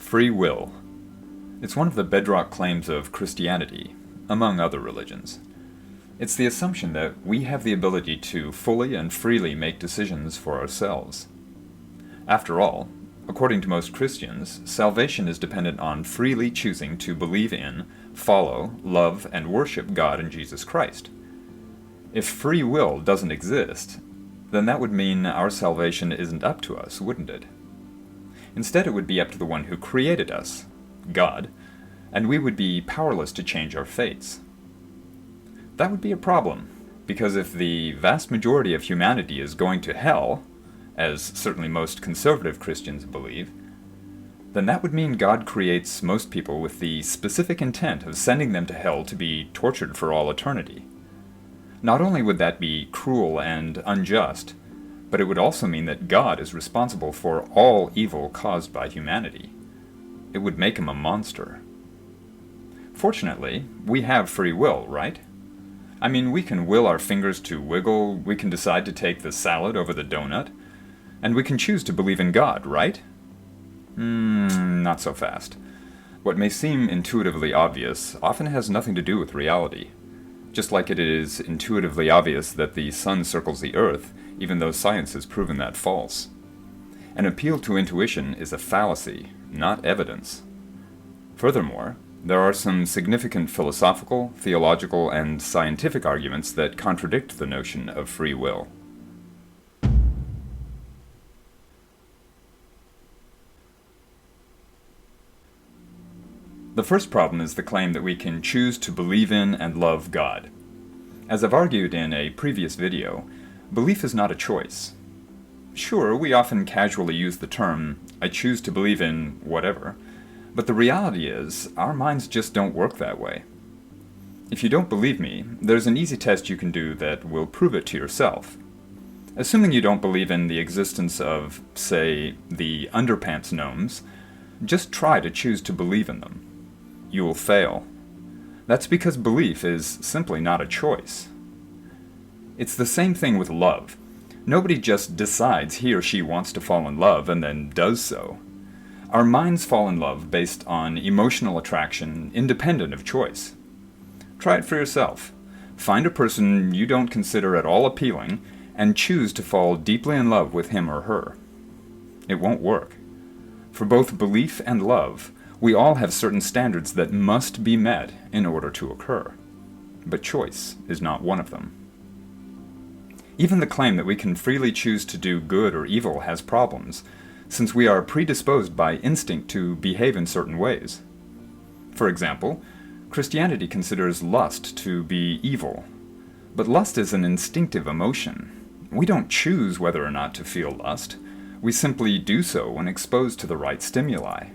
Free will. It's one of the bedrock claims of Christianity, among other religions. It's the assumption that we have the ability to fully and freely make decisions for ourselves. After all, according to most Christians, salvation is dependent on freely choosing to believe in, follow, love, and worship God and Jesus Christ. If free will doesn't exist, then that would mean our salvation isn't up to us, wouldn't it? Instead, it would be up to the one who created us, God, and we would be powerless to change our fates. That would be a problem, because if the vast majority of humanity is going to hell, as certainly most conservative Christians believe, then that would mean God creates most people with the specific intent of sending them to hell to be tortured for all eternity. Not only would that be cruel and unjust, but it would also mean that God is responsible for all evil caused by humanity. It would make him a monster. Fortunately, we have free will, right? I mean, we can will our fingers to wiggle, we can decide to take the salad over the donut, and we can choose to believe in God, right? Not so fast. What may seem intuitively obvious often has nothing to do with reality. Just like it is intuitively obvious that the sun circles the earth, even though science has proven that false. An appeal to intuition is a fallacy, not evidence. Furthermore, there are some significant philosophical, theological, and scientific arguments that contradict the notion of free will. The first problem is the claim that we can choose to believe in and love God. As I've argued in a previous video, belief is not a choice. Sure, we often casually use the term, I choose to believe in whatever, but the reality is, our minds just don't work that way. If you don't believe me, there's an easy test you can do that will prove it to yourself. Assuming you don't believe in the existence of, say, the underpants gnomes, just try to choose to believe in them. You will fail. That's because belief is simply not a choice. It's the same thing with love. Nobody just decides he or she wants to fall in love and then does so. Our minds fall in love based on emotional attraction independent of choice. Try it for yourself. Find a person you don't consider at all appealing and choose to fall deeply in love with him or her. It won't work. For both belief and love, we all have certain standards that must be met in order to occur. But choice is not one of them. Even the claim that we can freely choose to do good or evil has problems, since we are predisposed by instinct to behave in certain ways. For example, Christianity considers lust to be evil, but lust is an instinctive emotion. We don't choose whether or not to feel lust. We simply do so when exposed to the right stimuli.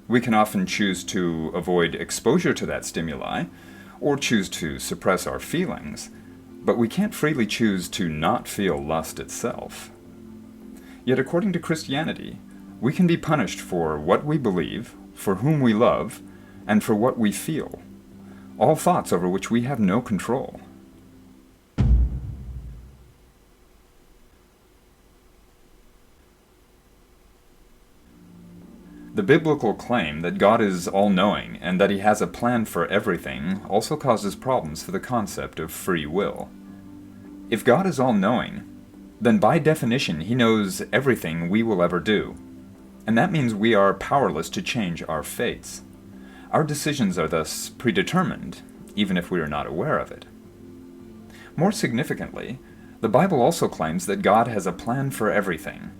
We can often choose to avoid exposure to that stimuli, or choose to suppress our feelings, but we can't freely choose to not feel lust itself. Yet according to Christianity, we can be punished for what we believe, for whom we love, and for what we feel, all thoughts over which we have no control. The biblical claim that God is all-knowing and that he has a plan for everything also causes problems for the concept of free will. If God is all-knowing, then by definition he knows everything we will ever do, and that means we are powerless to change our fates. Our decisions are thus predetermined, even if we are not aware of it. More significantly, the Bible also claims that God has a plan for everything.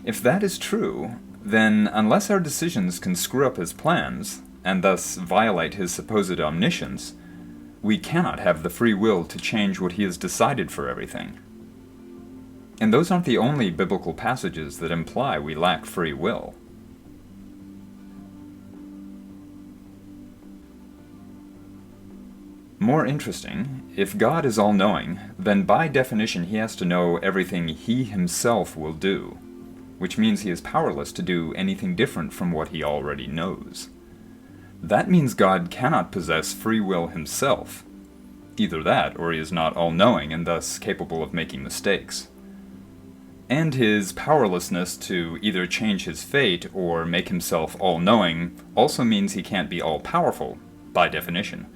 If that is true, then unless our decisions can screw up his plans, and thus violate his supposed omniscience, we cannot have the free will to change what he has decided for everything. And those aren't the only biblical passages that imply we lack free will. More interesting, if God is all-knowing, then by definition he has to know everything he himself will do, which means he is powerless to do anything different from what he already knows. That means God cannot possess free will himself. Either that, or he is not all-knowing and thus capable of making mistakes. And his powerlessness to either change his fate or make himself all-knowing also means he can't be all-powerful, by definition.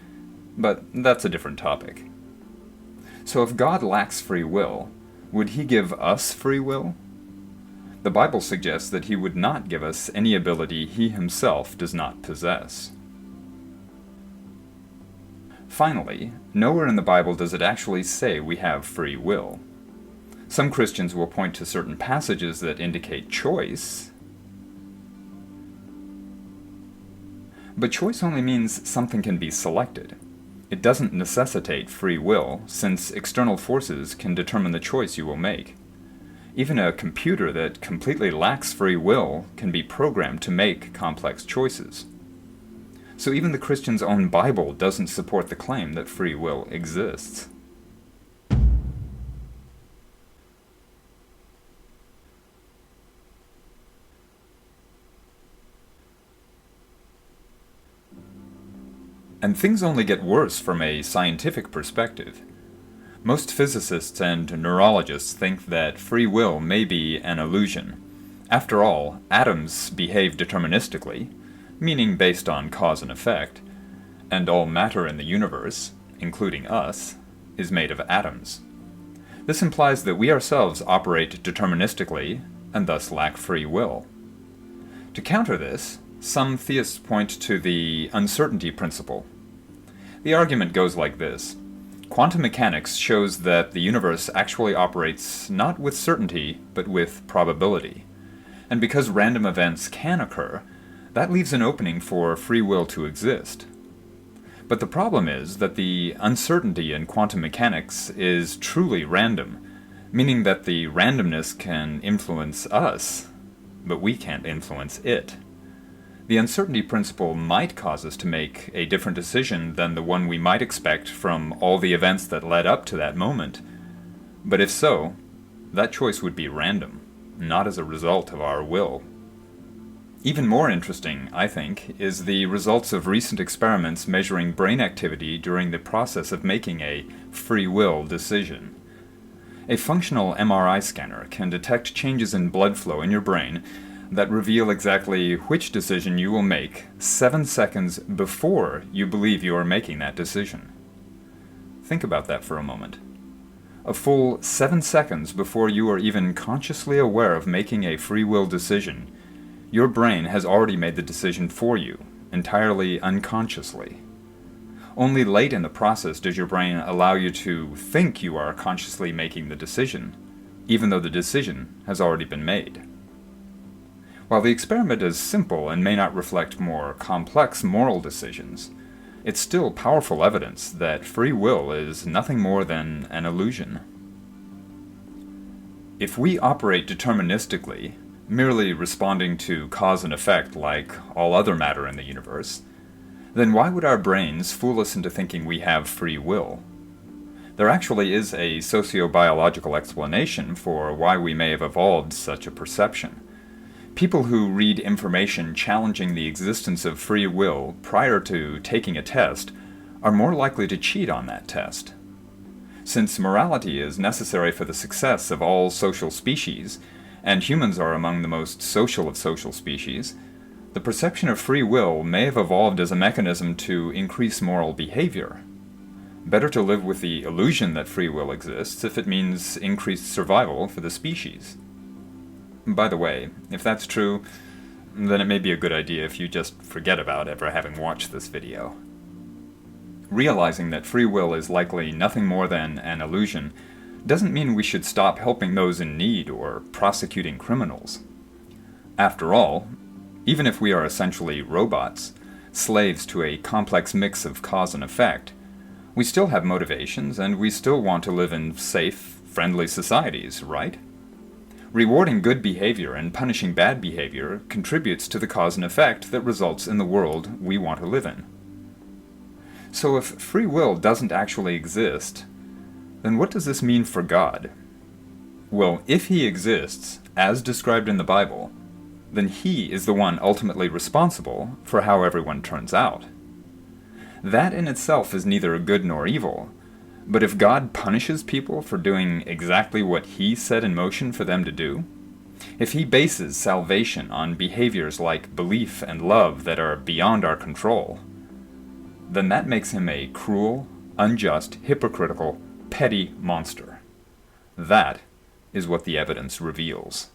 But that's a different topic. So if God lacks free will, would he give us free will? The Bible suggests that he would not give us any ability he himself does not possess. Finally, nowhere in the Bible does it actually say we have free will. Some Christians will point to certain passages that indicate choice, but choice only means something can be selected. It doesn't necessitate free will, since external forces can determine the choice you will make. Even a computer that completely lacks free will can be programmed to make complex choices. So even the Christian's own Bible doesn't support the claim that free will exists. And things only get worse from a scientific perspective. Most physicists and neurologists think that free will may be an illusion. After all, atoms behave deterministically, meaning based on cause and effect, and all matter in the universe, including us, is made of atoms. This implies that we ourselves operate deterministically and thus lack free will. To counter this, some theists point to the uncertainty principle. The argument goes like this. Quantum mechanics shows that the universe actually operates not with certainty, but with probability. And because random events can occur, that leaves an opening for free will to exist. But the problem is that the uncertainty in quantum mechanics is truly random, meaning that the randomness can influence us, but we can't influence it. The uncertainty principle might cause us to make a different decision than the one we might expect from all the events that led up to that moment. But if so, that choice would be random, not as a result of our will. Even more interesting, I think, is the results of recent experiments measuring brain activity during the process of making a free will decision. A functional MRI scanner can detect changes in blood flow in your brain that reveal exactly which decision you will make 7 seconds before you believe you are making that decision. Think about that for a moment. A full 7 seconds before you are even consciously aware of making a free will decision, your brain has already made the decision for you, entirely unconsciously. Only late in the process does your brain allow you to think you are consciously making the decision, even though the decision has already been made. While the experiment is simple and may not reflect more complex moral decisions, it's still powerful evidence that free will is nothing more than an illusion. If we operate deterministically, merely responding to cause and effect like all other matter in the universe, then why would our brains fool us into thinking we have free will? There actually is a sociobiological explanation for why we may have evolved such a perception. People who read information challenging the existence of free will prior to taking a test are more likely to cheat on that test. Since morality is necessary for the success of all social species, and humans are among the most social of social species, the perception of free will may have evolved as a mechanism to increase moral behavior. Better to live with the illusion that free will exists if it means increased survival for the species. By the way, if that's true, then it may be a good idea if you just forget about ever having watched this video. Realizing that free will is likely nothing more than an illusion doesn't mean we should stop helping those in need or prosecuting criminals. After all, even if we are essentially robots, slaves to a complex mix of cause and effect, we still have motivations and we still want to live in safe, friendly societies, right? Rewarding good behavior and punishing bad behavior contributes to the cause and effect that results in the world we want to live in. So if free will doesn't actually exist, then what does this mean for God? Well, if he exists, as described in the Bible, then he is the one ultimately responsible for how everyone turns out. That in itself is neither good nor evil, But if God punishes people for doing exactly what He set in motion for them to do, if He bases salvation on behaviors like belief and love that are beyond our control, then that makes Him a cruel, unjust, hypocritical, petty monster. That is what the evidence reveals.